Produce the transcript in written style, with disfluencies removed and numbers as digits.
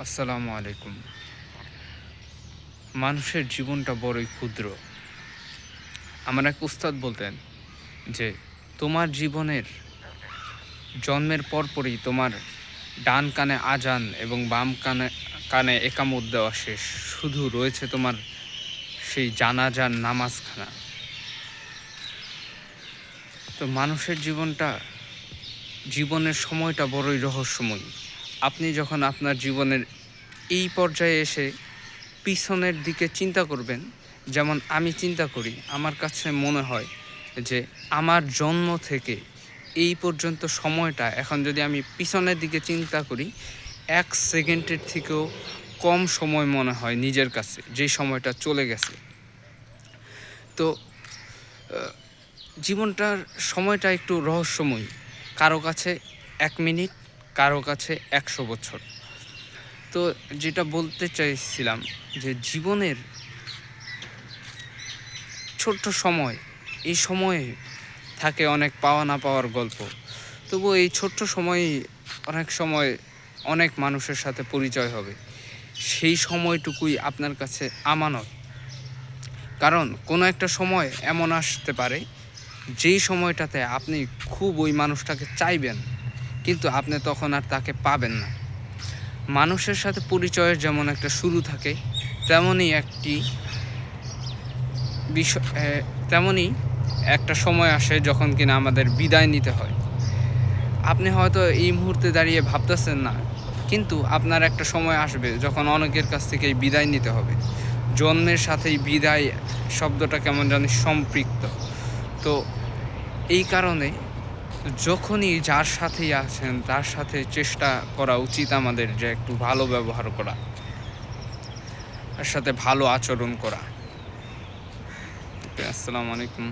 আসসালামু আলাইকুম। মানুষের জীবনটা বড়ই ক্ষুদ্র। আমার এক উস্তাদ বলতেন যে, তোমার জীবনের জন্মের পরপরই তোমার ডান কানে আজান এবং বাম কানে কানে একামত দেওয়া শেষ। শুধু রয়েছে তোমার সেই জানাজার নামাজখানা। তো মানুষের জীবনের সময়টা বড়ই রহস্যময়ী। আপনি যখন আপনার জীবনের এই পর্যায়ে এসে পিছনের দিকে চিন্তা করবেন, যেমন আমি চিন্তা করি, আমার কাছে মনে হয় যে আমার জন্ম থেকে এই পর্যন্ত সময়টা এখন যদি আমি পিছনের দিকে চিন্তা করি, ১ সেকেন্ডের থেকেও কম সময় মনে হয় নিজের কাছে, যেই সময়টা চলে গেছে। তো জীবনটার সময়টা একটু রহস্যময়ী। কারো কাছে ১ মিনিট, কারো কাছে ১০০ বছর। তো যেটা বলতে চাইছিলাম যে জীবনের ছোট্ট সময়, এই সময়ে থাকে অনেক পাওয়া না পাওয়ার গল্প। তবুও এই ছোট্ট সময়েই অনেক সময় অনেক মানুষের সাথে পরিচয় হবে। সেই সময়টুকুই আপনার কাছে আমানত। কারণ কোনো একটা সময় এমন আসতে পারে, যেই সময়টাতে আপনি খুব ওই মানুষটাকে চাইবেন, কিন্তু আপনি তখন আর তাকে পাবেন না। মানুষের সাথে পরিচয়ের যেমন একটা শুরু থাকে, তেমনই তেমনই একটা সময় আসে যখন কিনা আমাদের বিদায় নিতে হয়। আপনি হয়তো এই মুহূর্তে দাঁড়িয়ে ভাবতেছেন না, কিন্তু আপনার একটা সময় আসবে যখন অনেকের কাছ থেকে এই বিদায় নিতে হবে। জন্মের সাথেই বিদায় শব্দটা কেমন জানি সম্পৃক্ত। তো এই কারণে যখনই যার সাথেই আছেন তার সাথে চেষ্টা করা উচিত আমাদের যে একটু ভালো ব্যবহার করা, তার সাথে ভালো আচরণ করা। আসসালামু আলাইকুম।